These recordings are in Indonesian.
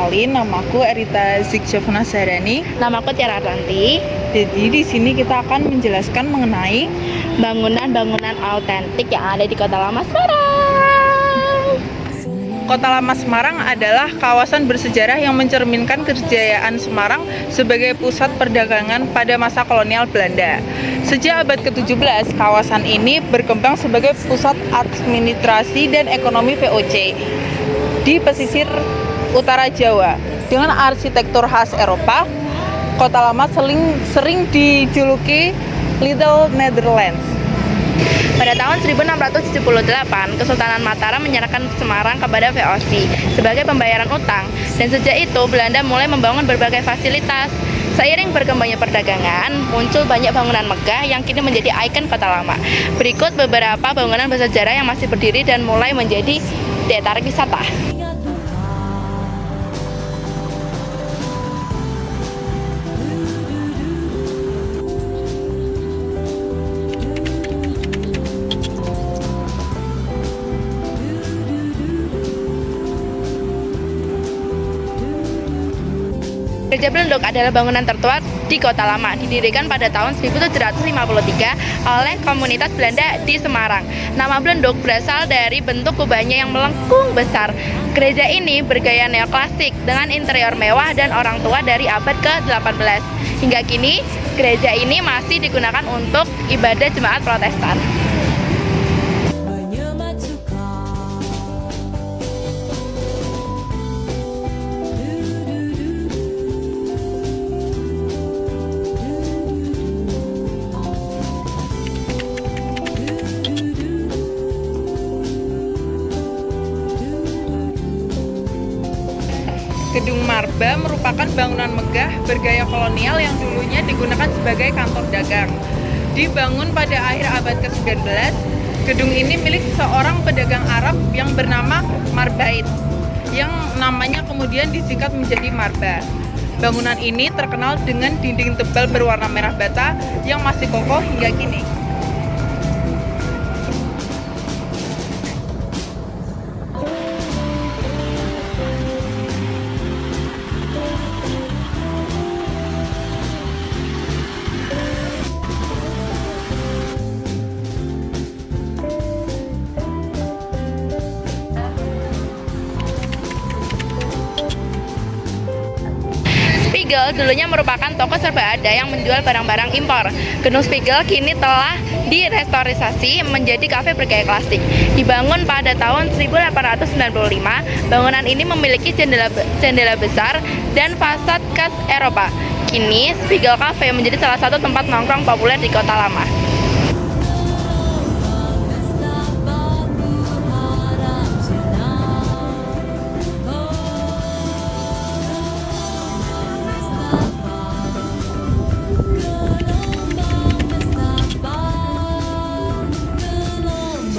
kenalin, namaku Erita Zikjovna Zahrani. Namaku Tiara Ranti. Jadi di sini kita akan menjelaskan mengenai bangunan-bangunan autentik yang ada di Kota Lama Semarang. Kota Lama Semarang adalah kawasan bersejarah yang mencerminkan kejayaan Semarang sebagai pusat perdagangan pada masa kolonial Belanda. Sejak abad ke-17, kawasan ini berkembang sebagai pusat administrasi dan ekonomi VOC di pesisir utara Jawa. Dengan arsitektur khas Eropa, Kota Lama sering dijuluki Little Netherlands. Pada tahun 1678, Kesultanan Mataram menyerahkan Semarang kepada VOC sebagai pembayaran utang, dan sejak itu Belanda mulai membangun berbagai fasilitas. Seiring berkembangnya perdagangan, muncul banyak bangunan megah yang kini menjadi ikon Kota Lama. Berikut beberapa bangunan bersejarah yang masih berdiri dan mulai menjadi daya tarik wisata. Gereja Belenduk adalah bangunan tertua di Kota Lama, didirikan pada tahun 1753 oleh komunitas Belanda di Semarang. Nama Belenduk berasal dari bentuk kubahnya yang melengkung besar. Gereja ini bergaya neoklasik dengan interior mewah dan orang tua dari abad ke-18. Hingga kini, gereja ini masih digunakan untuk ibadah jemaat Protestan. Gedung Marba merupakan bangunan megah bergaya kolonial yang dulunya digunakan sebagai kantor dagang. Dibangun pada akhir abad ke-19, gedung ini milik seorang pedagang Arab yang bernama Marbait, yang namanya kemudian disingkat menjadi Marba. Bangunan ini terkenal dengan dinding tebal berwarna merah bata yang masih kokoh hingga kini. Spiegel dulunya merupakan toko serba ada yang menjual barang-barang impor. Gedung Spiegel kini telah direstorisasi menjadi kafe bergaya klasik. Dibangun pada tahun 1895, bangunan ini memiliki jendela besar dan fasad khas Eropa. Kini, Spiegel Cafe menjadi salah satu tempat nongkrong populer di Kota Lama.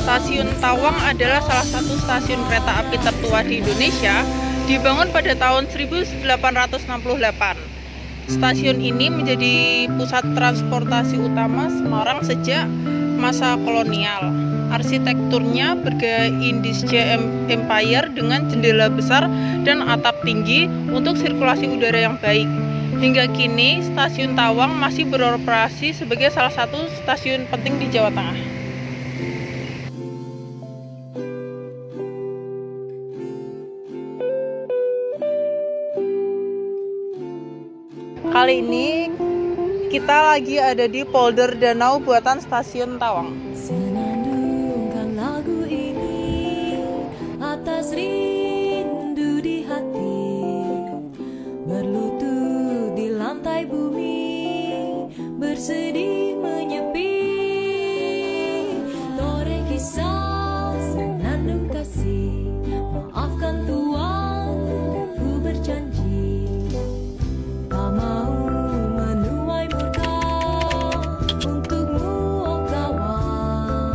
Stasiun Tawang adalah salah satu stasiun kereta api tertua di Indonesia, dibangun pada tahun 1868. Stasiun ini menjadi pusat transportasi utama Semarang sejak masa kolonial. Arsitekturnya bergaya Indische Empire dengan jendela besar dan atap tinggi untuk sirkulasi udara yang baik. Hingga kini, Stasiun Tawang masih beroperasi sebagai salah satu stasiun penting di Jawa Tengah. Kali ini kita lagi ada di polder danau buatan Stasiun Tawang. Senandungkan lagu ini atas rindu di hati, berlutut di lantai bumi, bersedih menyepi. Toreh kisah senandung kasih, maafkan Tuhan, ku berjanji tak mau menuai murka untukmu, oh kawan.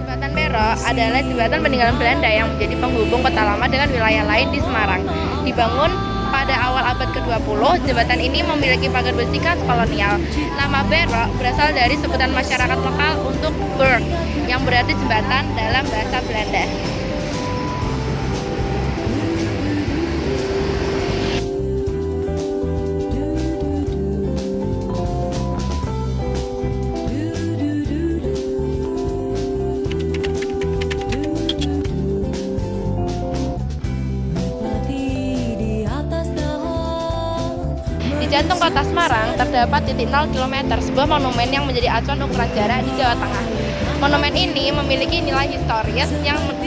Jembatan Bero adalah jembatan peninggalan Belanda yang menjadi penghubung Kota Lama dengan wilayah lain di Semarang. Dibangun pada awal abad ke-20, jembatan ini memiliki pagar besi khas kolonial. Nama Bero berasal dari sebutan masyarakat lokal untuk Burg, yang berarti jembatan dalam bahasa Belanda. jantung kota Semarang terdapat titik 0 km, sebuah monumen yang menjadi acuan ukuran jarak di Jawa Tengah. Monumen ini memiliki nilai historis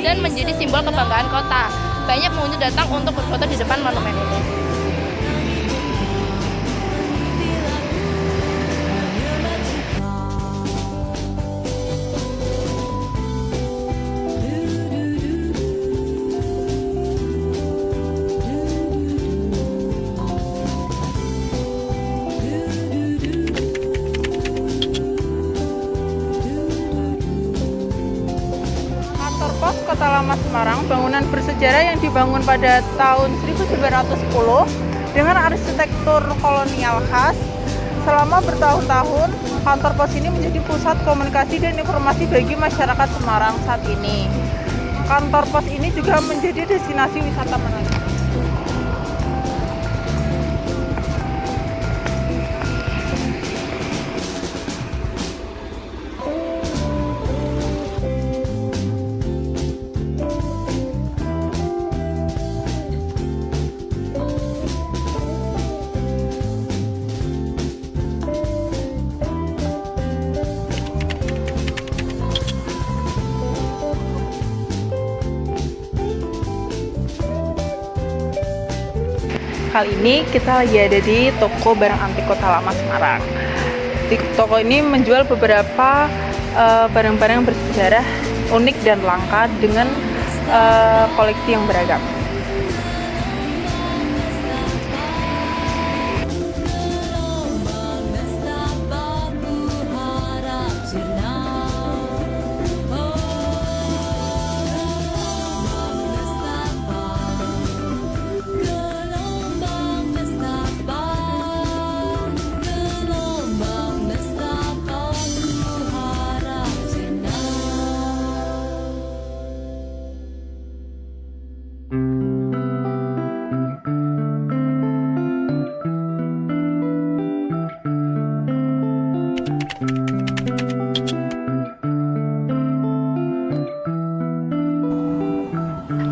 dan menjadi simbol kebanggaan kota. Banyak pengunjung datang untuk berfoto di depan monumen ini. Kantor Pos Kota Lama Semarang, bangunan bersejarah yang dibangun pada tahun 1910 dengan arsitektur kolonial khas. Selama bertahun-tahun, kantor pos ini menjadi pusat komunikasi dan informasi bagi masyarakat Semarang saat ini. Kantor pos ini juga menjadi destinasi wisata menarik. Kali ini kita lagi ada di toko barang antik Kota Lama Semarang. Di toko ini menjual beberapa barang-barang bersejarah unik dan langka dengan koleksi yang beragam.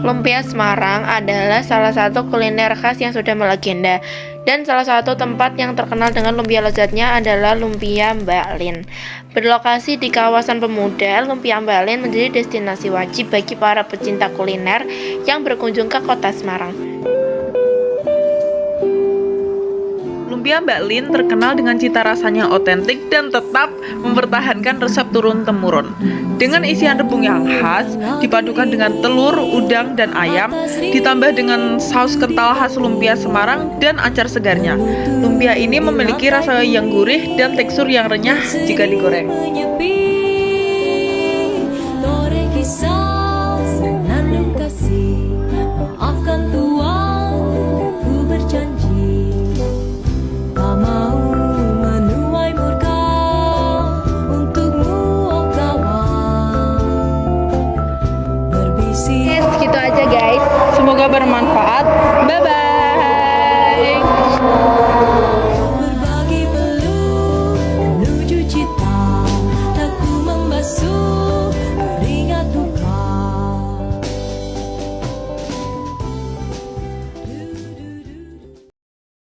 Lumpia Semarang adalah salah satu kuliner khas yang sudah melegenda, dan salah satu tempat yang terkenal dengan lumpia lezatnya adalah Lumpia Mbak Lin. Berlokasi di kawasan Pemuda, Lumpia Mbak Lin menjadi destinasi wajib bagi para pecinta kuliner yang berkunjung ke kota Semarang. Lumpia Mbak Lin terkenal dengan cita rasanya otentik dan tetap mempertahankan resep turun-temurun. Dengan isian rebung yang khas, dipadukan dengan telur, udang, dan ayam, ditambah dengan saus kental khas lumpia Semarang dan acar segarnya. Lumpia ini memiliki rasa yang gurih dan tekstur yang renyah jika digoreng. Menyepi, toreh kisah senandung kasih. Maafkan Tuhan, ku berjanji tak mau menuai murka untukmu, oh kawan. Berbisik Segitu aja guys. Semoga bermanfaat. Bye-bye.